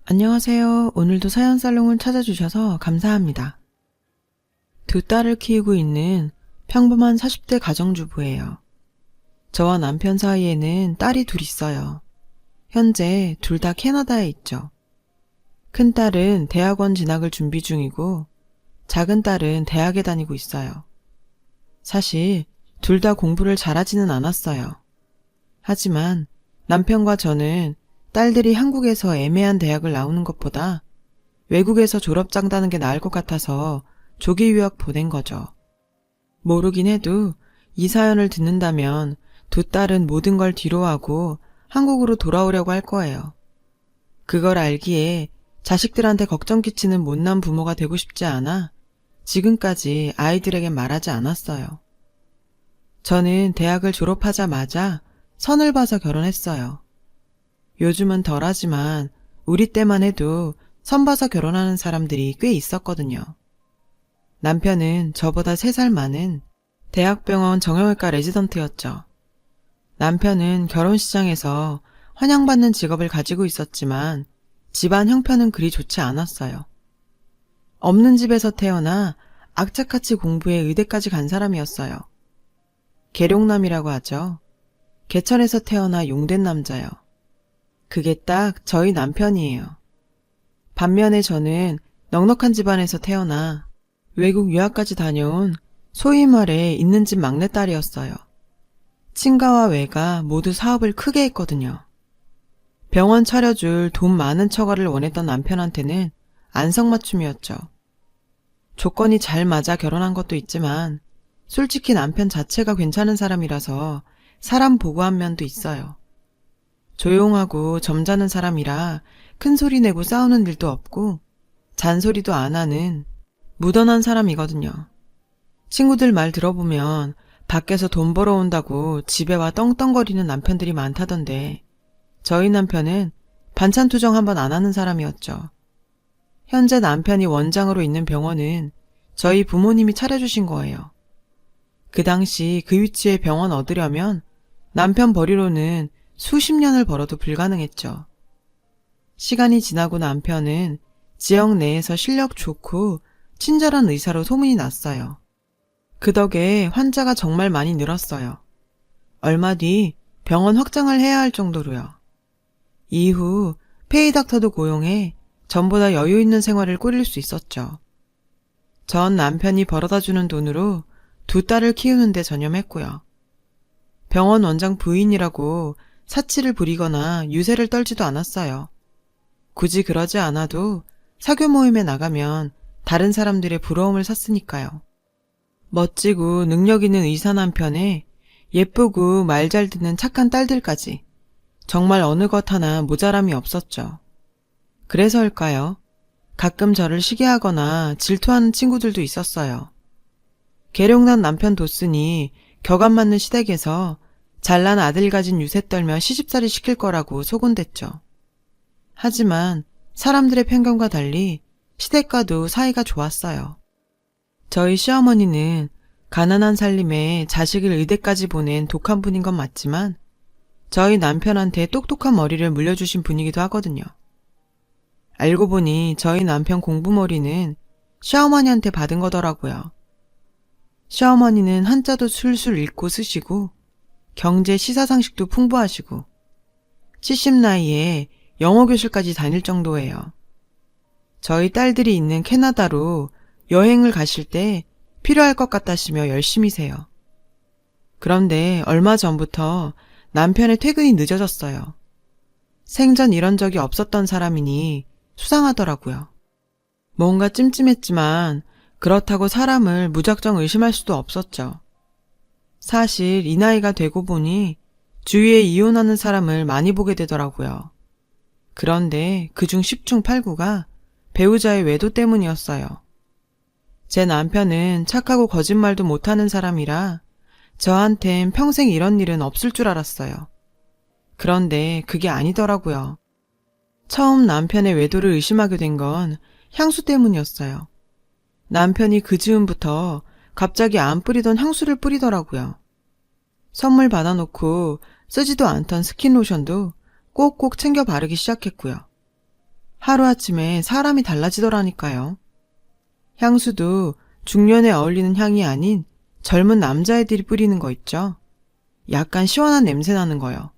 안녕하세요. 오늘도 사연살롱을 찾아주셔서 감사합니다. 두 딸을 키우고 있는 평범한 40대 가정주부예요. 저와 남편 사이에는 딸이 둘 있어요. 현재 둘 다 캐나다에 있죠. 큰 딸은 대학원 진학을 준비 중이고 작은 딸은 대학에 다니고 있어요. 사실 둘 다 공부를 잘하지는 않았어요. 하지만 남편과 저는 딸들이 한국에서 애매한 대학을 나오는 것보다 외국에서 졸업장 따는 게 나을 것 같아서 조기 유학 보낸 거죠. 모르긴 해도 이 사연을 듣는다면 두 딸은 모든 걸 뒤로하고 한국으로 돌아오려고 할 거예요. 그걸 알기에 자식들한테 걱정 끼치는 못난 부모가 되고 싶지 않아 지금까지 아이들에게 말하지 않았어요. 저는 대학을 졸업하자마자 선을 봐서 결혼했어요. 요즘은 덜하지만 우리 때만 해도 선 봐서 결혼하는 사람들이 꽤 있었거든요. 남편은 저보다 3살 많은 대학병원 정형외과 레지던트였죠. 남편은 결혼시장에서 환영받는 직업을 가지고 있었지만 집안 형편은 그리 좋지 않았어요. 없는 집에서 태어나 악착같이 공부해 의대까지 간 사람이었어요. 계룡남이라고 하죠. 개천에서 태어나 용된 남자요. 그게 딱 저희 남편이에요. 반면에 저는 넉넉한 집안에서 태어나 외국 유학까지 다녀온 소위 말해 있는 집 막내딸이었어요. 친가와 외가 모두 사업을 크게 했거든요. 병원 차려줄 돈 많은 처가를 원했던 남편한테는 안성맞춤이었죠. 조건이 잘 맞아 결혼한 것도 있지만 솔직히 남편 자체가 괜찮은 사람이라서 사람 보고한 면도 있어요. 조용하고 점잖은 사람이라 큰 소리 내고 싸우는 일도 없고 잔소리도 안 하는 무던한 사람이거든요. 친구들 말 들어보면 밖에서 돈 벌어온다고 집에 와 떵떵거리는 남편들이 많다던데 저희 남편은 반찬 투정 한번 안 하는 사람이었죠. 현재 남편이 원장으로 있는 병원은 저희 부모님이 차려주신 거예요. 그 당시 그 위치에 병원 얻으려면 남편 벌이로는 수십 년을 벌어도 불가능했죠. 시간이 지나고 남편은 지역 내에서 실력 좋고 친절한 의사로 소문이 났어요. 그 덕에 환자가 정말 많이 늘었어요. 얼마 뒤 병원 확장을 해야 할 정도로요. 이후 페이닥터도 고용해 전보다 여유 있는 생활을 꾸릴 수 있었죠. 전 남편이 벌어다주는 돈으로 두 딸을 키우는데 전념했고요. 병원 원장 부인이라고 사치를 부리거나 유세를 떨지도 않았어요. 굳이 그러지 않아도 사교 모임에 나가면 다른 사람들의 부러움을 샀으니까요. 멋지고 능력 있는 의사 남편에 예쁘고 말 잘 듣는 착한 딸들까지 정말 어느 것 하나 모자람이 없었죠. 그래서일까요? 가끔 저를 시기하거나 질투하는 친구들도 있었어요. 계룡난 남편 뒀으니 격안 맞는 시댁에서 잘난 아들 가진 유세 떨며 시집살이 시킬 거라고 소곤댔죠. 하지만 사람들의 편견과 달리 시댁과도 사이가 좋았어요. 저희 시어머니는 가난한 살림에 자식을 의대까지 보낸 독한 분인 건 맞지만 저희 남편한테 똑똑한 머리를 물려주신 분이기도 하거든요. 알고 보니 저희 남편 공부머리는 시어머니한테 받은 거더라고요. 시어머니는 한자도 술술 읽고 쓰시고 경제 시사상식도 풍부하시고 70 나이에 영어 교실까지 다닐 정도예요. 저희 딸들이 있는 캐나다로 여행을 가실 때 필요할 것 같다시며 열심히세요. 그런데 얼마 전부터 남편의 퇴근이 늦어졌어요. 생전 이런 적이 없었던 사람이니 수상하더라고요. 뭔가 찜찜했지만 그렇다고 사람을 무작정 의심할 수도 없었죠. 사실 이 나이가 되고 보니 주위에 이혼하는 사람을 많이 보게 되더라고요. 그런데 그중 10중 8구가 배우자의 외도 때문이었어요. 제 남편은 착하고 거짓말도 못하는 사람이라 저한텐 평생 이런 일은 없을 줄 알았어요. 그런데 그게 아니더라고요. 처음 남편의 외도를 의심하게 된 건 향수 때문이었어요. 남편이 그 즈음부터 갑자기 안 뿌리던 향수를 뿌리더라고요. 선물 받아놓고 쓰지도 않던 스킨로션도 꼭꼭 챙겨 바르기 시작했고요. 하루아침에 사람이 달라지더라니까요. 향수도 중년에 어울리는 향이 아닌 젊은 남자애들이 뿌리는 거 있죠? 약간 시원한 냄새 나는 거요.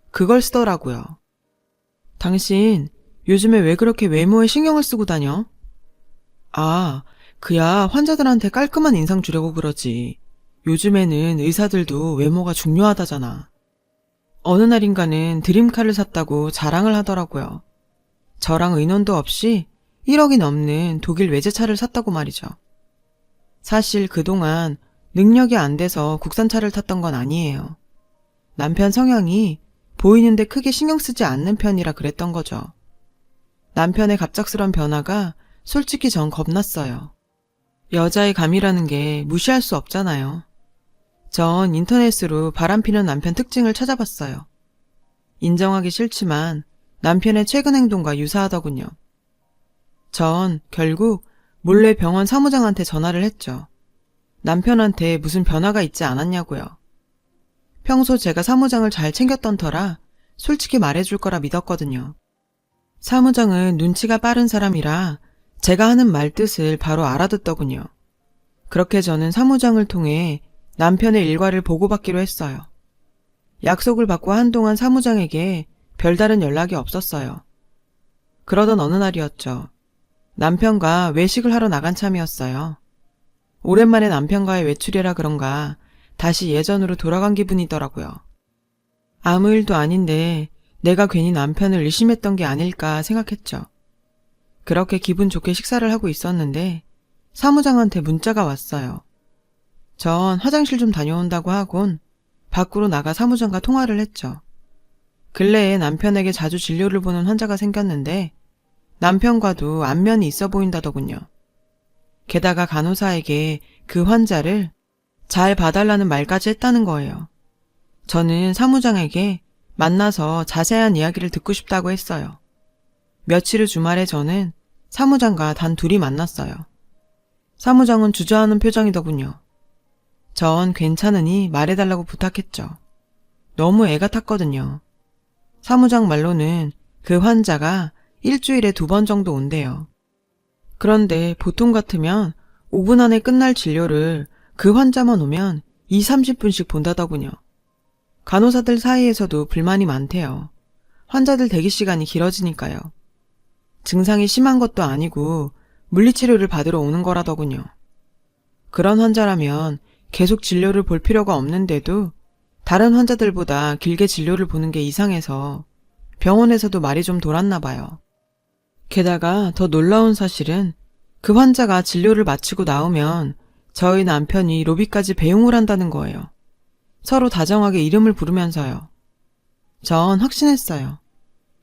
그걸 쓰더라고요. 당신 요즘에 왜 그렇게 외모에 신경을 쓰고 다녀? 아, 그야 환자들한테 깔끔한 인상 주려고 그러지. 요즘에는 의사들도 외모가 중요하다잖아. 어느 날인가는 드림카를 샀다고 자랑을 하더라고요. 저랑 의논도 없이 1억이 넘는 독일 외제차를 샀다고 말이죠. 사실 그동안 능력이 안 돼서 국산차를 탔던 건 아니에요. 남편 성향이 보이는데 크게 신경 쓰지 않는 편이라 그랬던 거죠. 남편의 갑작스런 변화가 솔직히 전 겁났어요. 여자의 감이라는 게 무시할 수 없잖아요. 전 인터넷으로 바람피는 남편 특징을 찾아봤어요. 인정하기 싫지만 남편의 최근 행동과 유사하더군요. 전 결국 몰래 병원 사무장한테 전화를 했죠. 남편한테 무슨 변화가 있지 않았냐고요. 평소 제가 사무장을 잘 챙겼던 터라 솔직히 말해줄 거라 믿었거든요. 사무장은 눈치가 빠른 사람이라 제가 하는 말 뜻을 바로 알아듣더군요. 그렇게 저는 사무장을 통해 남편의 일과를 보고받기로 했어요. 약속을 받고 한동안 사무장에게 별다른 연락이 없었어요. 그러던 어느 날이었죠. 남편과 외식을 하러 나간 참이었어요. 오랜만에 남편과의 외출이라 그런가 다시 예전으로 돌아간 기분이더라고요. 아무 일도 아닌데 내가 괜히 남편을 의심했던 게 아닐까 생각했죠. 그렇게 기분 좋게 식사를 하고 있었는데 사무장한테 문자가 왔어요. 전 화장실 좀 다녀온다고 하곤 밖으로 나가 사무장과 통화를 했죠. 근래에 남편에게 자주 진료를 보는 환자가 생겼는데 남편과도 안면이 있어 보인다더군요. 게다가 간호사에게 그 환자를 잘 봐달라는 말까지 했다는 거예요. 저는 사무장에게 만나서 자세한 이야기를 듣고 싶다고 했어요. 며칠 후 주말에 저는 사무장과 단 둘이 만났어요. 사무장은 주저하는 표정이더군요. 전 괜찮으니 말해달라고 부탁했죠. 너무 애가 탔거든요. 사무장 말로는 그 환자가 일주일에 2번 정도 온대요. 그런데 보통 같으면 5분 안에 끝날 진료를 그 환자만 오면 2, 30분씩 본다더군요. 간호사들 사이에서도 불만이 많대요. 환자들 대기 시간이 길어지니까요. 증상이 심한 것도 아니고 물리치료를 받으러 오는 거라더군요. 그런 환자라면 계속 진료를 볼 필요가 없는데도 다른 환자들보다 길게 진료를 보는 게 이상해서 병원에서도 말이 좀 돌았나 봐요. 게다가 더 놀라운 사실은 그 환자가 진료를 마치고 나오면 저희 남편이 로비까지 배웅을 한다는 거예요. 서로 다정하게 이름을 부르면서요. 전 확신했어요.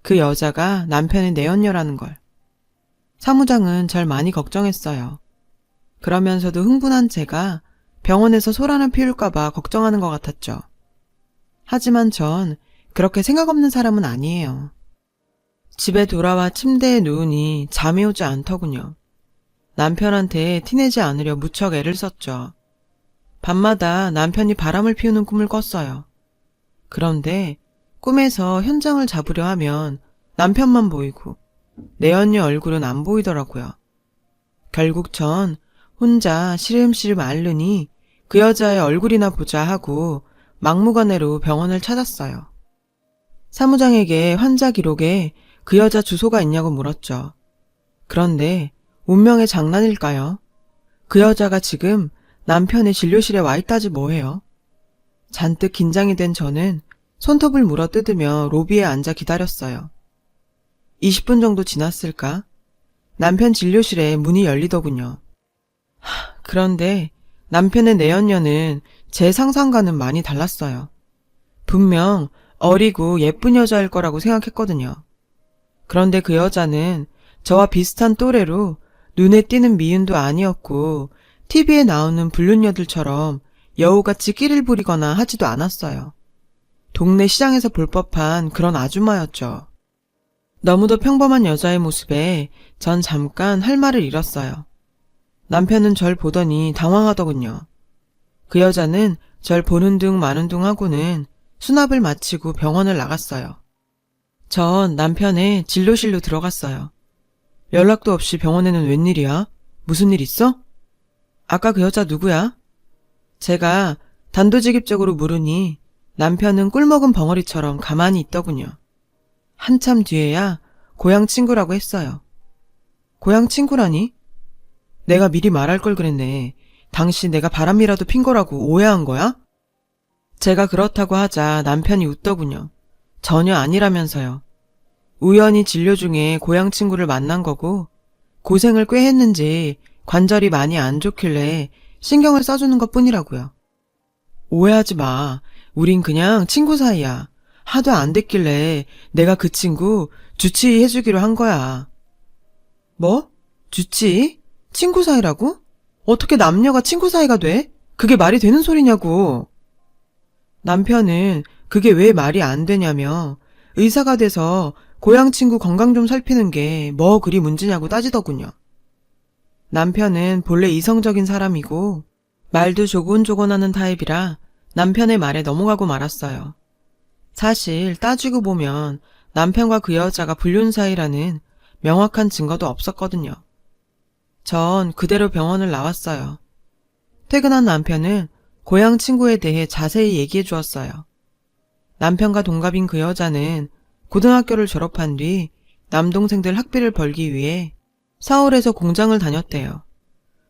그 여자가 남편의 내연녀라는 걸. 사무장은 절 많이 걱정했어요. 그러면서도 흥분한 제가 병원에서 소란을 피울까봐 걱정하는 것 같았죠. 하지만 전 그렇게 생각 없는 사람은 아니에요. 집에 돌아와 침대에 누우니 잠이 오지 않더군요. 남편한테 티내지 않으려 무척 애를 썼죠. 밤마다 남편이 바람을 피우는 꿈을 꿨어요. 그런데 꿈에서 현장을 잡으려 하면 남편만 보이고 내연녀 얼굴은 안 보이더라고요. 결국 전 혼자 시름시름 앓으니 그 여자의 얼굴이나 보자 하고 막무가내로 병원을 찾았어요. 사무장에게 환자 기록에 그 여자 주소가 있냐고 물었죠. 그런데 운명의 장난일까요? 그 여자가 지금 남편의 진료실에 와 있다지 뭐해요. 잔뜩 긴장이 된 저는 손톱을 물어뜯으며 로비에 앉아 기다렸어요. 20분 정도 지났을까? 남편 진료실에 문이 열리더군요. 그런데 남편의 내연녀는 제 상상과는 많이 달랐어요. 분명 어리고 예쁜 여자일 거라고 생각했거든요. 그런데 그 여자는 저와 비슷한 또래로 눈에 띄는 미인도 아니었고 TV에 나오는 불륜녀들처럼 여우같이 끼를 부리거나 하지도 않았어요. 동네 시장에서 볼 법한 그런 아줌마였죠. 너무도 평범한 여자의 모습에 전 잠깐 할 말을 잃었어요. 남편은 절 보더니 당황하더군요. 그 여자는 절 보는 둥 마는 둥 하고는 수납을 마치고 병원을 나갔어요. 전 남편의 진료실로 들어갔어요. 연락도 없이 병원에는 웬일이야? 무슨 일 있어? 아까 그 여자 누구야? 제가 단도직입적으로 물으니 남편은 꿀먹은 벙어리처럼 가만히 있더군요. 한참 뒤에야 고향 친구라고 했어요. 고향 친구라니? 내가 미리 말할 걸 그랬네. 당신 내가 바람이라도 핀 거라고 오해한 거야? 제가 그렇다고 하자 남편이 웃더군요. 전혀 아니라면서요. 우연히 진료 중에 고향 친구를 만난 거고 고생을 꽤 했는지 관절이 많이 안 좋길래 신경을 써주는 것 뿐이라고요. 오해하지 마. 우린 그냥 친구 사이야. 하도 안 됐길래 내가 그 친구 주치의해주기로 한 거야. 뭐? 주치의? 친구 사이라고? 어떻게 남녀가 친구 사이가 돼? 그게 말이 되는 소리냐고. 남편은 그게 왜 말이 안 되냐며 의사가 돼서 고향 친구 건강 좀 살피는 게 뭐 그리 문제냐고 따지더군요. 남편은 본래 이성적인 사람이고 말도 조곤조곤하는 타입이라 남편의 말에 넘어가고 말았어요. 사실 따지고 보면 남편과 그 여자가 불륜 사이라는 명확한 증거도 없었거든요. 전 그대로 병원을 나왔어요. 퇴근한 남편은 고향 친구에 대해 자세히 얘기해 주었어요. 남편과 동갑인 그 여자는 고등학교를 졸업한 뒤 남동생들 학비를 벌기 위해 서울에서 공장을 다녔대요.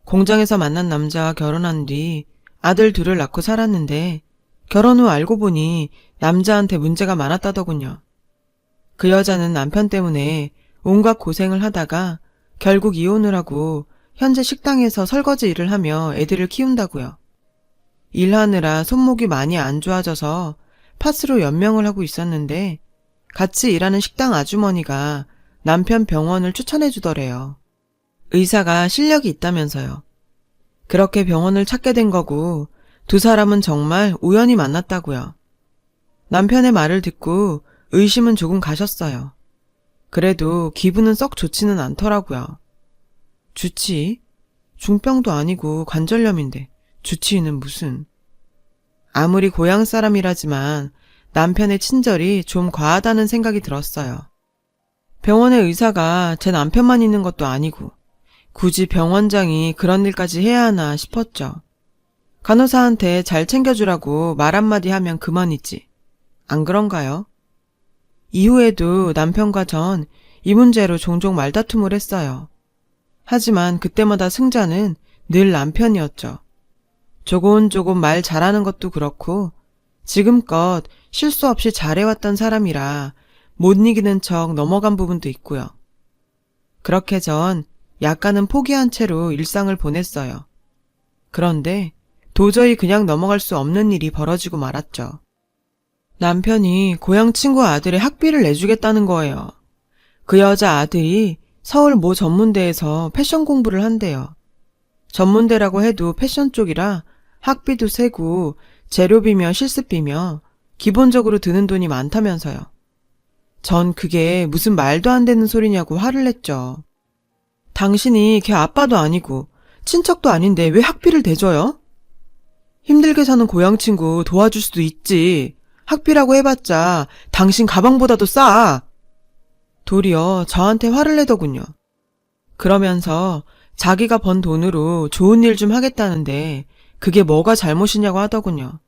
공장에서 만난 남자와 결혼한 뒤 아들 둘을 낳고 살았는데 결혼 후 알고 보니 남자한테 문제가 많았다더군요. 그 여자는 남편 때문에 온갖 고생을 하다가 결국 이혼을 하고 현재 식당에서 설거지 일을 하며 애들을 키운다고요. 일하느라 손목이 많이 안 좋아져서 파스로 연명을 하고 있었는데 같이 일하는 식당 아주머니가 남편 병원을 추천해 주더래요. 의사가 실력이 있다면서요. 그렇게 병원을 찾게 된 거고 두 사람은 정말 우연히 만났다고요. 남편의 말을 듣고 의심은 조금 가셨어요. 그래도 기분은 썩 좋지는 않더라고요. 주치의? 중병도 아니고 관절염인데 주치의는 무슨. 아무리 고향 사람이라지만 남편의 친절이 좀 과하다는 생각이 들었어요. 병원의 의사가 제 남편만 있는 것도 아니고 굳이 병원장이 그런 일까지 해야 하나 싶었죠. 간호사한테 잘 챙겨주라고 말 한마디 하면 그만이지. 안 그런가요? 이후에도 남편과 전 이 문제로 종종 말다툼을 했어요. 하지만 그때마다 승자는 늘 남편이었죠. 조곤조곤 말 잘하는 것도 그렇고 지금껏 실수 없이 잘해왔던 사람이라 못 이기는 척 넘어간 부분도 있고요. 그렇게 전 약간은 포기한 채로 일상을 보냈어요. 그런데 도저히 그냥 넘어갈 수 없는 일이 벌어지고 말았죠. 남편이 고향 친구 아들의 학비를 내주겠다는 거예요. 그 여자 아들이 서울 모 전문대에서 패션 공부를 한대요. 전문대라고 해도 패션 쪽이라 학비도 세고 재료비며 실습비며 기본적으로 드는 돈이 많다면서요. 전 그게 무슨 말도 안 되는 소리냐고 화를 냈죠. 당신이 걔 아빠도 아니고 친척도 아닌데 왜 학비를 대줘요? 힘들게 사는 고향 친구 도와줄 수도 있지. 학비라고 해봤자 당신 가방보다도 싸. 도리어 저한테 화를 내더군요. 그러면서 자기가 번 돈으로 좋은 일 좀 하겠다는데 그게 뭐가 잘못이냐고 하더군요.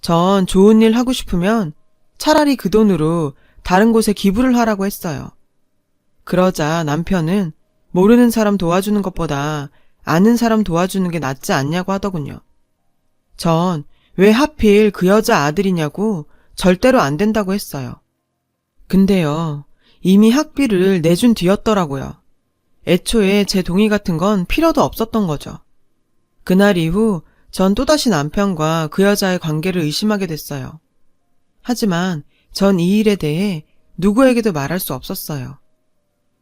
전 좋은 일 하고 싶으면 차라리 그 돈으로 다른 곳에 기부를 하라고 했어요. 그러자 남편은 모르는 사람 도와주는 것보다 아는 사람 도와주는 게 낫지 않냐고 하더군요. 전 왜 하필 그 여자 아들이냐고 절대로 안 된다고 했어요. 근데요, 이미 학비를 내준 뒤였더라고요. 애초에 제 동의 같은 건 필요도 없었던 거죠. 그날 이후 전 또다시 남편과 그 여자의 관계를 의심하게 됐어요. 하지만 전 이 일에 대해 누구에게도 말할 수 없었어요.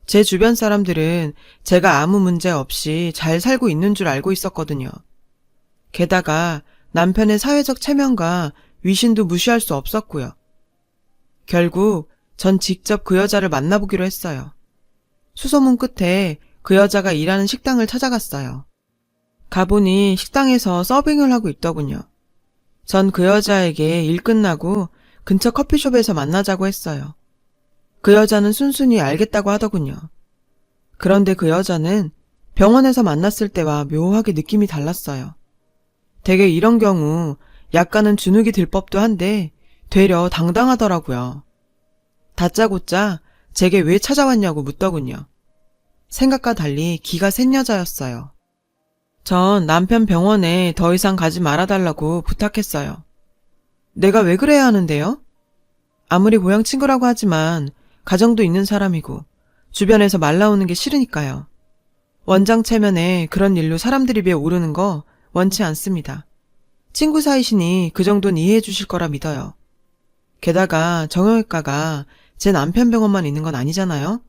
제 주변 사람들은 제가 아무 문제 없이 잘 살고 있는 줄 알고 있었거든요. 게다가 남편의 사회적 체면과 위신도 무시할 수 없었고요. 결국 전 직접 그 여자를 만나보기로 했어요. 수소문 끝에 그 여자가 일하는 식당을 찾아갔어요. 가보니 식당에서 서빙을 하고 있더군요. 전 그 여자에게 일 끝나고 근처 커피숍에서 만나자고 했어요. 그 여자는 순순히 알겠다고 하더군요. 그런데 그 여자는 병원에서 만났을 때와 묘하게 느낌이 달랐어요. 되게 이런 경우 약간은 주눅이 들 법도 한데 되려 당당하더라고요. 다짜고짜 제게 왜 찾아왔냐고 묻더군요. 생각과 달리 기가 센 여자였어요. 전 남편 병원에 더 이상 가지 말아달라고 부탁했어요. 내가 왜 그래야 하는데요? 아무리 고향 친구라고 하지만 가정도 있는 사람이고 주변에서 말 나오는 게 싫으니까요. 원장 체면에 그런 일로 사람들 입에 오르는 거 원치 않습니다. 친구 사이시니 그 정도는 이해해 주실 거라 믿어요. 게다가 정형외과가 제 남편 병원만 있는 건 아니잖아요.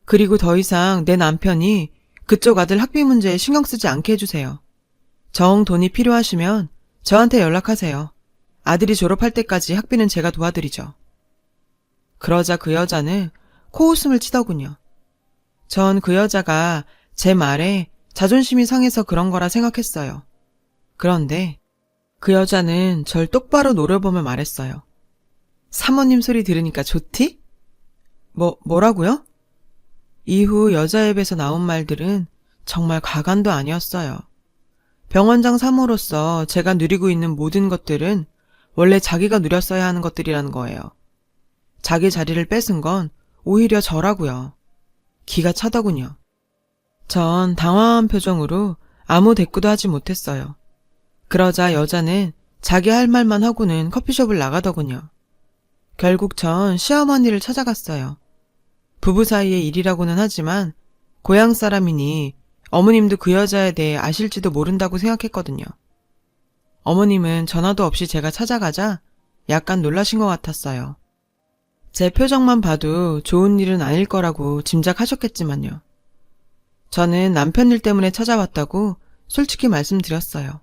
그리고 더 이상 내 남편이 그쪽 아들 학비 문제에 신경 쓰지 않게 해주세요. 정 돈이 필요하시면 저한테 연락하세요. 아들이 졸업할 때까지 학비는 제가 도와드리죠. 그러자 그 여자는 코웃음을 치더군요. 전 그 여자가 제 말에 자존심이 상해서 그런 거라 생각했어요. 그런데 그 여자는 절 똑바로 노려보며 말했어요. 사모님 소리 들으니까 좋디? 뭐라고요? 이후 여자 입에서 나온 말들은 정말 가관도 아니었어요. 병원장 사모로서 제가 누리고 있는 모든 것들은 원래 자기가 누렸어야 하는 것들이라는 거예요. 자기 자리를 뺏은 건 오히려 저라고요. 기가 차더군요. 전 당황한 표정으로 아무 대꾸도 하지 못했어요. 그러자 여자는 자기 할 말만 하고는 커피숍을 나가더군요. 결국 전 시어머니를 찾아갔어요. 부부 사이의 일이라고는 하지만 고향 사람이니 어머님도 그 여자에 대해 아실지도 모른다고 생각했거든요. 어머님은 전화도 없이 제가 찾아가자 약간 놀라신 것 같았어요. 제 표정만 봐도 좋은 일은 아닐 거라고 짐작하셨겠지만요. 저는 남편 일 때문에 찾아왔다고 솔직히 말씀드렸어요.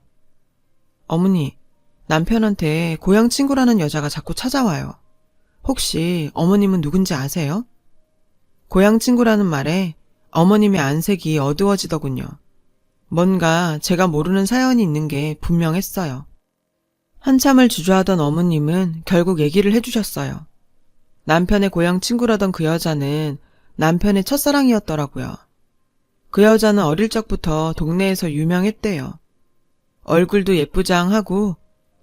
어머니, 남편한테 고향 친구라는 여자가 자꾸 찾아와요. 혹시 어머님은 누군지 아세요? 고향 친구라는 말에 어머님의 안색이 어두워지더군요. 뭔가 제가 모르는 사연이 있는 게 분명했어요. 한참을 주저하던 어머님은 결국 얘기를 해주셨어요. 남편의 고향 친구라던 그 여자는 남편의 첫사랑이었더라고요. 그 여자는 어릴 적부터 동네에서 유명했대요. 얼굴도 예쁘장하고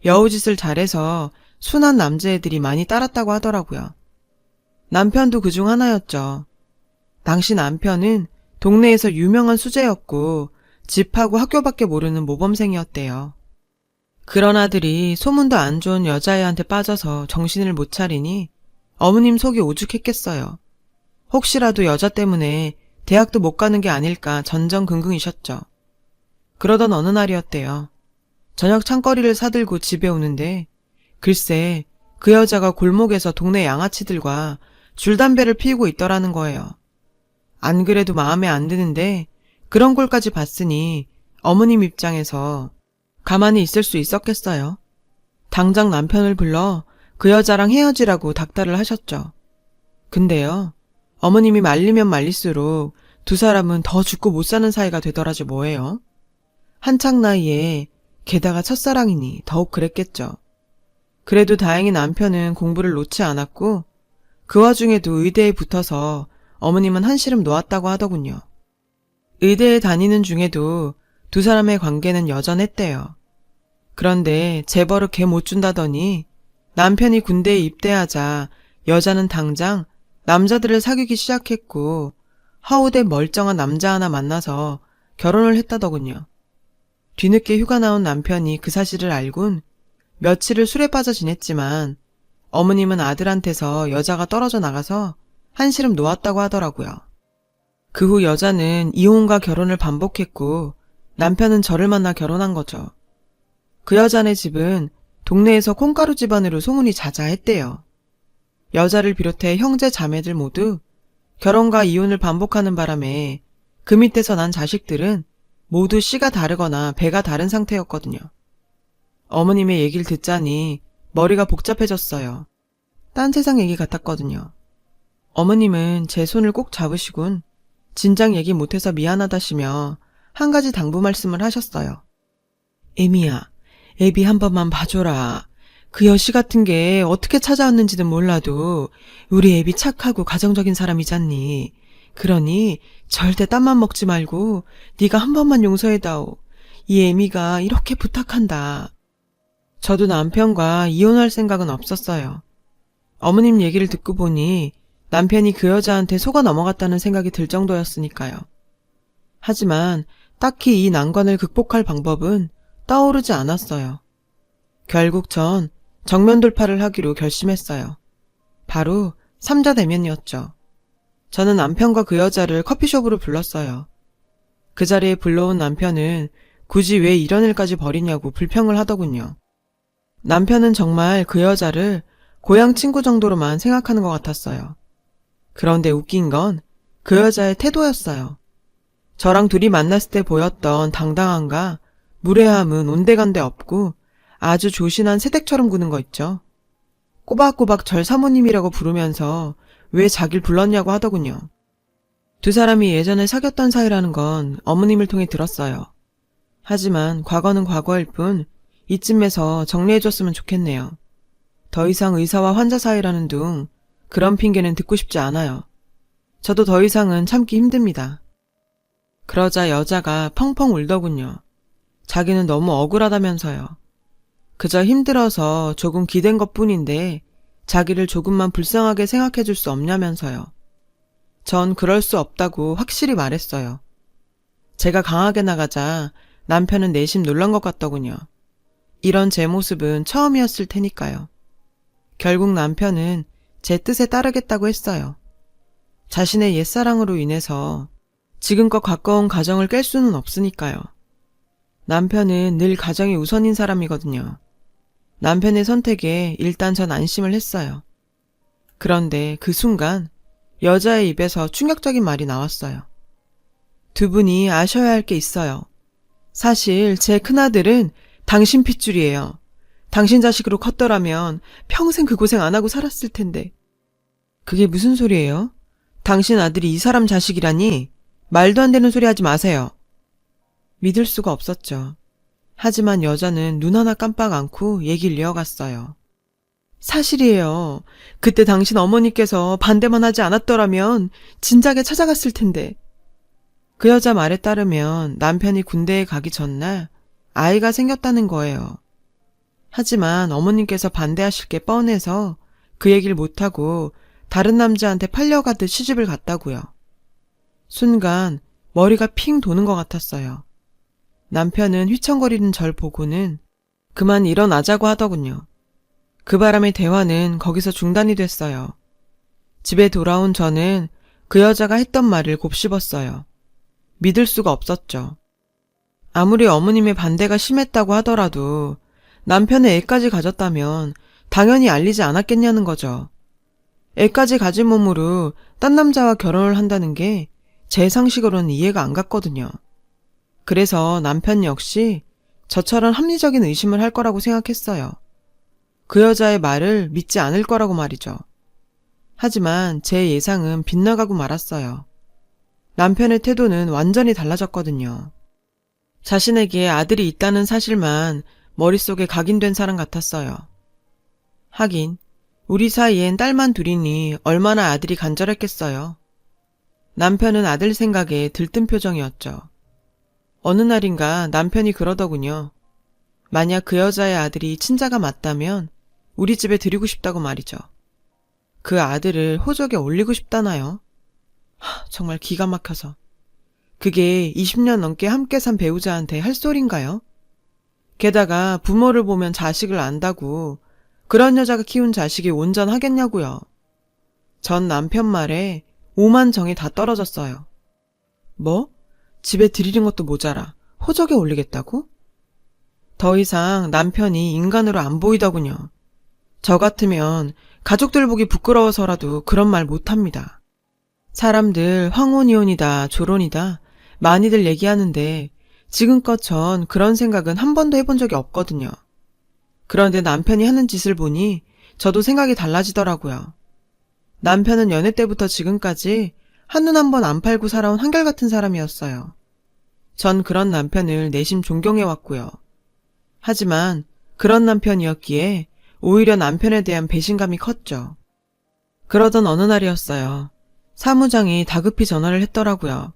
여우짓을 잘해서 순한 남자애들이 많이 따랐다고 하더라고요. 남편도 그중 하나였죠. 당시 남편은 동네에서 유명한 수재였고 집하고 학교밖에 모르는 모범생이었대요. 그런 아들이 소문도 안 좋은 여자애한테 빠져서 정신을 못 차리니 어머님 속이 오죽했겠어요. 혹시라도 여자 때문에 대학도 못 가는 게 아닐까 전전긍긍이셨죠. 그러던 어느 날이었대요. 저녁 창거리를 사들고 집에 오는데 글쎄 그 여자가 골목에서 동네 양아치들과 줄담배를 피우고 있더라는 거예요. 안 그래도 마음에 안 드는데 그런 꼴까지 봤으니 어머님 입장에서 가만히 있을 수 있었겠어요. 당장 남편을 불러 그 여자랑 헤어지라고 닥달을 하셨죠. 근데요, 어머님이 말리면 말릴수록 두 사람은 더 죽고 못 사는 사이가 되더라지 뭐예요. 한창 나이에 게다가 첫사랑이니 더욱 그랬겠죠. 그래도 다행히 남편은 공부를 놓지 않았고 그 와중에도 의대에 붙어서 어머님은 한시름 놓았다고 하더군요. 의대에 다니는 중에도 두 사람의 관계는 여전했대요. 그런데 재벌을 개 못 준다더니 남편이 군대에 입대하자 여자는 당장 남자들을 사귀기 시작했고 하우대 멀쩡한 남자 하나 만나서 결혼을 했다더군요. 뒤늦게 휴가 나온 남편이 그 사실을 알곤 며칠을 술에 빠져 지냈지만 어머님은 아들한테서 여자가 떨어져 나가서 한시름 놓았다고 하더라고요. 그 후 여자는 이혼과 결혼을 반복했고 남편은 저를 만나 결혼한 거죠. 그 여자네 집은 동네에서 콩가루 집안으로 소문이 자자했대요. 여자를 비롯해 형제 자매들 모두 결혼과 이혼을 반복하는 바람에 그 밑에서 난 자식들은 모두 씨가 다르거나 배가 다른 상태였거든요. 어머님의 얘기를 듣자니 머리가 복잡해졌어요. 딴 세상 얘기 같았거든요. 어머님은 제 손을 꼭 잡으시곤 진작 얘기 못해서 미안하다시며 한 가지 당부 말씀을 하셨어요. 애미야, 애비 한 번만 봐줘라. 그 여시 같은 게 어떻게 찾아왔는지는 몰라도 우리 애비 착하고 가정적인 사람이잖니. 그러니 절대 딴맘 먹지 말고 네가 한 번만 용서해다오. 이 애미가 이렇게 부탁한다. 저도 남편과 이혼할 생각은 없었어요. 어머님 얘기를 듣고 보니 남편이 그 여자한테 속아 넘어갔다는 생각이 들 정도였으니까요. 하지만 딱히 이 난관을 극복할 방법은 떠오르지 않았어요. 결국 전 정면 돌파를 하기로 결심했어요. 바로 삼자 대면이었죠. 저는 남편과 그 여자를 커피숍으로 불렀어요. 그 자리에 불러온 남편은 굳이 왜 이런 일까지 벌이냐고 불평을 하더군요. 남편은 정말 그 여자를 고향 친구 정도로만 생각하는 것 같았어요. 그런데 웃긴 건 그 여자의 태도였어요. 저랑 둘이 만났을 때 보였던 당당함과 무례함은 온데간데 없고 아주 조신한 새댁처럼 구는 거 있죠. 꼬박꼬박 절 사모님이라고 부르면서 왜 자길 불렀냐고 하더군요. 두 사람이 예전에 사귀었던 사이라는 건 어머님을 통해 들었어요. 하지만 과거는 과거일 뿐 이쯤에서 정리해줬으면 좋겠네요. 더 이상 의사와 환자 사이라는 둥 그런 핑계는 듣고 싶지 않아요. 저도 더 이상은 참기 힘듭니다. 그러자 여자가 펑펑 울더군요. 자기는 너무 억울하다면서요. 그저 힘들어서 조금 기댄 것뿐인데 자기를 조금만 불쌍하게 생각해 줄 수 없냐면서요. 전 그럴 수 없다고 확실히 말했어요. 제가 강하게 나가자 남편은 내심 놀란 것 같더군요. 이런 제 모습은 처음이었을 테니까요. 결국 남편은 제 뜻에 따르겠다고 했어요. 자신의 옛사랑으로 인해서 지금껏 가까운 가정을 깰 수는 없으니까요. 남편은 늘 가정이 우선인 사람이거든요. 남편의 선택에 일단 전 안심을 했어요. 그런데 그 순간 여자의 입에서 충격적인 말이 나왔어요. 두 분이 아셔야 할 게 있어요. 사실 제 큰아들은 당신 핏줄이에요. 당신 자식으로 컸더라면 평생 그 고생 안 하고 살았을 텐데. 그게 무슨 소리예요? 당신 아들이 이 사람 자식이라니? 말도 안 되는 소리 하지 마세요. 믿을 수가 없었죠. 하지만 여자는 눈 하나 깜빡 않고 얘기를 이어갔어요. 사실이에요. 그때 당신 어머니께서 반대만 하지 않았더라면 진작에 찾아갔을 텐데. 그 여자 말에 따르면 남편이 군대에 가기 전날 아이가 생겼다는 거예요. 하지만 어머님께서 반대하실 게 뻔해서 그 얘기를 못하고 다른 남자한테 팔려가듯 시집을 갔다고요. 순간 머리가 핑 도는 것 같았어요. 남편은 휘청거리는 절 보고는 그만 일어나자고 하더군요. 그 바람에 대화는 거기서 중단이 됐어요. 집에 돌아온 저는 그 여자가 했던 말을 곱씹었어요. 믿을 수가 없었죠. 아무리 어머님의 반대가 심했다고 하더라도 남편의 애까지 가졌다면 당연히 알리지 않았겠냐는 거죠. 애까지 가진 몸으로 딴 남자와 결혼을 한다는 게 제 상식으로는 이해가 안 갔거든요. 그래서 남편 역시 저처럼 합리적인 의심을 할 거라고 생각했어요. 그 여자의 말을 믿지 않을 거라고 말이죠. 하지만 제 예상은 빗나가고 말았어요. 남편의 태도는 완전히 달라졌거든요. 자신에게 아들이 있다는 사실만 머릿속에 각인된 사람 같았어요. 하긴 우리 사이엔 딸만 둘이니 얼마나 아들이 간절했겠어요. 남편은 아들 생각에 들뜬 표정이었죠. 어느 날인가 남편이 그러더군요. 만약 그 여자의 아들이 친자가 맞다면 우리 집에 드리고 싶다고 말이죠. 그 아들을 호적에 올리고 싶다나요? 정말 기가 막혀서. 그게 20년 넘게 함께 산 배우자한테 할 소린가요? 게다가 부모를 보면 자식을 안다고 그런 여자가 키운 자식이 온전하겠냐고요. 전 남편 말에 오만 정이 다 떨어졌어요. 뭐? 집에 들이는 것도 모자라 호적에 올리겠다고? 더 이상 남편이 인간으로 안 보이더군요. 저 같으면 가족들 보기 부끄러워서라도 그런 말 못합니다. 사람들 황혼이혼이다 조론이다 많이들 얘기하는데 지금껏 전 그런 생각은 한 번도 해본 적이 없거든요. 그런데 남편이 하는 짓을 보니 저도 생각이 달라지더라고요. 남편은 연애 때부터 지금까지 한눈 한 번 안 팔고 살아온 한결같은 사람이었어요. 전 그런 남편을 내심 존경해왔고요. 하지만 그런 남편이었기에 오히려 남편에 대한 배신감이 컸죠. 그러던 어느 날이었어요. 사무장이 다급히 전화를 했더라고요.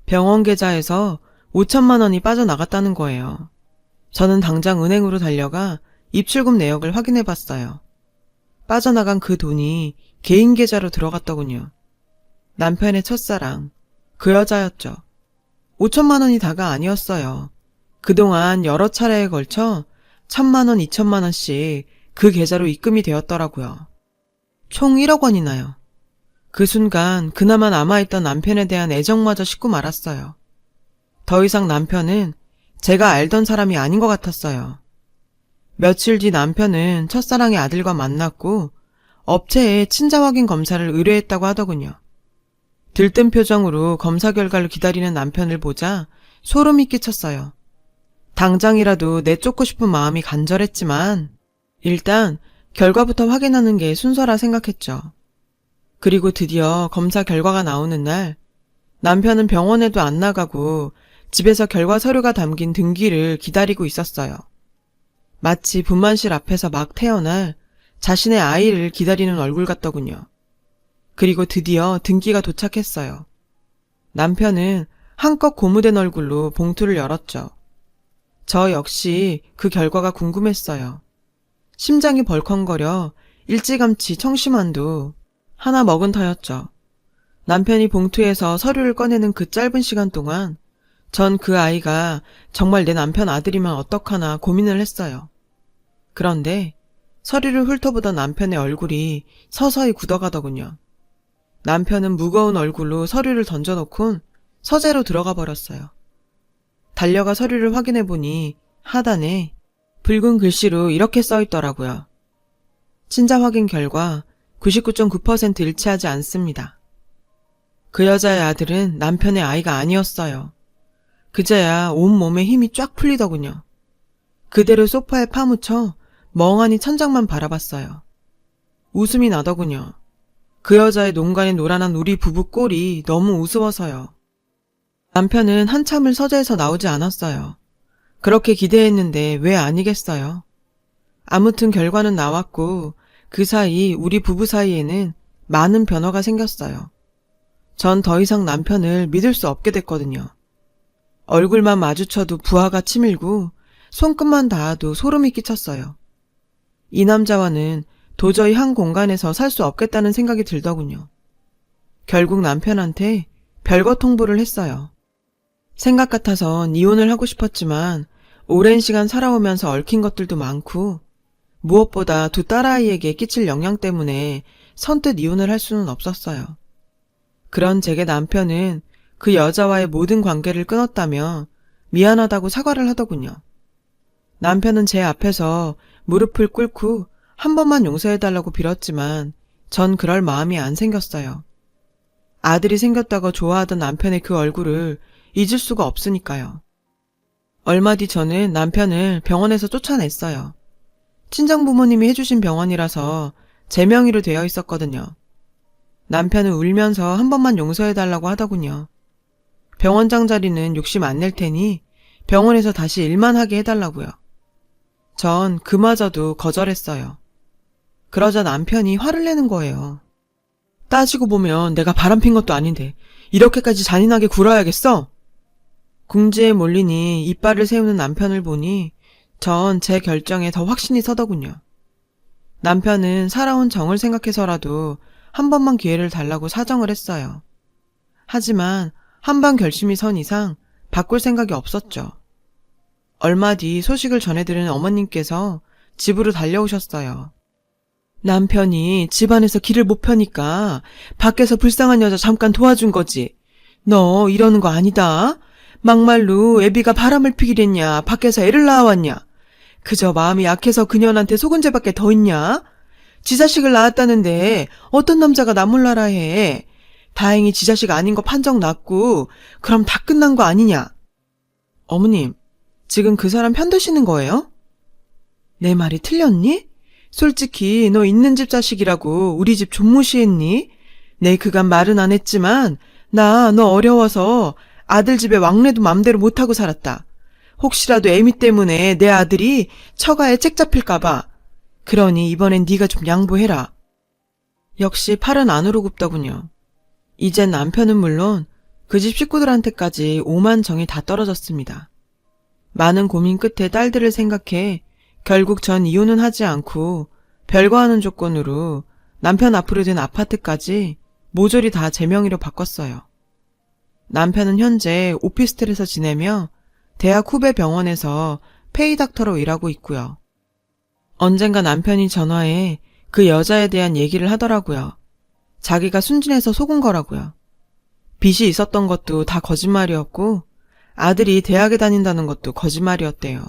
병원 계좌에서 5천만 원이 빠져나갔다는 거예요. 저는 당장 은행으로 달려가 입출금 내역을 확인해 봤어요. 빠져나간 그 돈이 개인 계좌로 들어갔더군요. 남편의 첫사랑, 그 여자였죠. 5천만 원이 다가 아니었어요. 그동안 여러 차례에 걸쳐 1,000만 원, 2천만 원씩 그 계좌로 입금이 되었더라고요. 총 1억 원이나요. 그 순간 그나마 남아있던 남편에 대한 애정마저 식고 말았어요. 더 이상 남편은 제가 알던 사람이 아닌 것 같았어요. 며칠 뒤 남편은 첫사랑의 아들과 만났고 업체에 친자 확인 검사를 의뢰했다고 하더군요. 들뜬 표정으로 검사 결과를 기다리는 남편을 보자 소름이 끼쳤어요. 당장이라도 내쫓고 싶은 마음이 간절했지만 일단 결과부터 확인하는 게 순서라 생각했죠. 그리고 드디어 검사 결과가 나오는 날 남편은 병원에도 안 나가고 집에서 결과 서류가 담긴 등기를 기다리고 있었어요. 마치 분만실 앞에서 막 태어날 자신의 아이를 기다리는 얼굴 같더군요. 그리고 드디어 등기가 도착했어요. 남편은 한껏 고무된 얼굴로 봉투를 열었죠. 저 역시 그 결과가 궁금했어요. 심장이 벌컹거려 일찌감치 청심환도 하나 먹은 터였죠. 남편이 봉투에서 서류를 꺼내는 그 짧은 시간 동안 전 그 아이가 정말 내 남편 아들이면 어떡하나 고민을 했어요. 그런데 서류를 훑어보던 남편의 얼굴이 서서히 굳어가더군요. 남편은 무거운 얼굴로 서류를 던져놓곤 서재로 들어가 버렸어요. 달려가 서류를 확인해보니 하단에 붉은 글씨로 이렇게 써있더라고요. 친자 확인 결과 99.9% 일치하지 않습니다. 그 여자의 아들은 남편의 아이가 아니었어요. 그제야 온몸에 힘이 쫙 풀리더군요. 그대로 소파에 파묻혀 멍하니 천장만 바라봤어요. 웃음이 나더군요. 그 여자의 농간에 노란한 우리 부부 꼴이 너무 우스워서요. 남편은 한참을 서재에서 나오지 않았어요. 그렇게 기대했는데 왜 아니겠어요? 아무튼 결과는 나왔고 그 사이 우리 부부 사이에는 많은 변화가 생겼어요. 전 더 이상 남편을 믿을 수 없게 됐거든요. 얼굴만 마주쳐도 부하가 치밀고 손끝만 닿아도 소름이 끼쳤어요. 이 남자와는 도저히 한 공간에서 살 수 없겠다는 생각이 들더군요. 결국 남편한테 별거 통보를 했어요. 생각 같아선 이혼을 하고 싶었지만 오랜 시간 살아오면서 얽힌 것들도 많고 무엇보다 두 딸아이에게 끼칠 영향 때문에 선뜻 이혼을 할 수는 없었어요. 그런 제게 남편은 그 여자와의 모든 관계를 끊었다며 미안하다고 사과를 하더군요. 남편은 제 앞에서 무릎을 꿇고 한 번만 용서해달라고 빌었지만 전 그럴 마음이 안 생겼어요. 아들이 생겼다고 좋아하던 남편의 그 얼굴을 잊을 수가 없으니까요. 얼마 뒤 저는 남편을 병원에서 쫓아냈어요. 친정부모님이 해주신 병원이라서 제 명의로 되어 있었거든요. 남편은 울면서 한 번만 용서해달라고 하더군요. 병원장 자리는 욕심 안 낼 테니 병원에서 다시 일만 하게 해달라고요. 전 그마저도 거절했어요. 그러자 남편이 화를 내는 거예요. 따지고 보면 내가 바람핀 것도 아닌데 이렇게까지 잔인하게 굴어야겠어? 궁지에 몰리니 이빨을 세우는 남편을 보니 전 제 결정에 더 확신이 서더군요. 남편은 살아온 정을 생각해서라도 한 번만 기회를 달라고 사정을 했어요. 하지만 한 번 결심이 선 이상 바꿀 생각이 없었죠. 얼마 뒤 소식을 전해들은 어머님께서 집으로 달려오셨어요. 남편이 집안에서 길을 못 펴니까 밖에서 불쌍한 여자 잠깐 도와준 거지. 너 이러는 거 아니다. 막말로 애비가 바람을 피기랬냐 밖에서 애를 낳아왔냐. 그저 마음이 약해서 그년한테 속은 죄밖에 더 있냐. 지 자식을 낳았다는데 어떤 남자가 나 몰라라 해. 다행히 지 자식 아닌 거 판정 났고 그럼 다 끝난 거 아니냐. 어머님, 지금 그 사람 편드시는 거예요? 내 말이 틀렸니? 솔직히 너 있는 집 자식이라고 우리 집 좀 무시했니? 내 그간 말은 안 했지만 나 너 어려워서 아들 집에 왕래도 맘대로 못하고 살았다. 혹시라도 애미 때문에 내 아들이 처가에 책 잡힐까봐. 그러니 이번엔 네가 좀 양보해라. 역시 팔은 안으로 굽더군요. 이젠 남편은 물론 그 집 식구들한테까지 오만 정이 다 떨어졌습니다. 많은 고민 끝에 딸들을 생각해 결국 전 이혼은 하지 않고 별거 하는 조건으로 남편 앞으로 된 아파트까지 모조리 다 제 명의로 바꿨어요. 남편은 현재 오피스텔에서 지내며 대학 후배 병원에서 페이닥터로 일하고 있고요. 언젠가 남편이 전화해 그 여자에 대한 얘기를 하더라고요. 자기가 순진해서 속은 거라고요. 빚이 있었던 것도 다 거짓말이었고 아들이 대학에 다닌다는 것도 거짓말이었대요.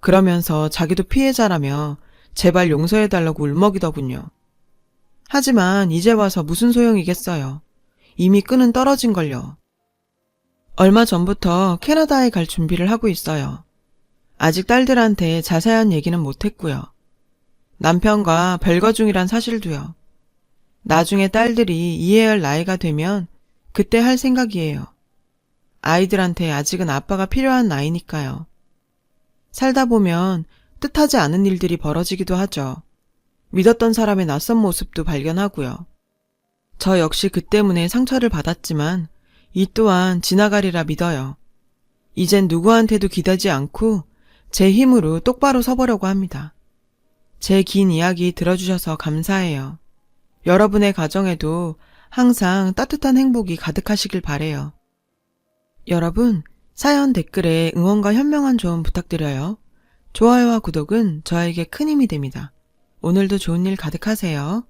그러면서 자기도 피해자라며 제발 용서해달라고 울먹이더군요. 하지만 이제 와서 무슨 소용이겠어요. 이미 끈은 떨어진걸요. 얼마 전부터 캐나다에 갈 준비를 하고 있어요. 아직 딸들한테 자세한 얘기는 못했고요. 남편과 별거 중이란 사실도요. 나중에 딸들이 이해할 나이가 되면 그때 할 생각이에요. 아이들한테 아직은 아빠가 필요한 나이니까요. 살다 보면 뜻하지 않은 일들이 벌어지기도 하죠. 믿었던 사람의 낯선 모습도 발견하고요. 저 역시 그 때문에 상처를 받았지만 이 또한 지나가리라 믿어요. 이젠 누구한테도 기대지 않고 제 힘으로 똑바로 서보려고 합니다. 제 긴 이야기 들어주셔서 감사해요. 여러분의 가정에도 항상 따뜻한 행복이 가득하시길 바래요. 여러분, 사연 댓글에 응원과 현명한 조언 부탁드려요. 좋아요와 구독은 저에게 큰 힘이 됩니다. 오늘도 좋은 일 가득하세요.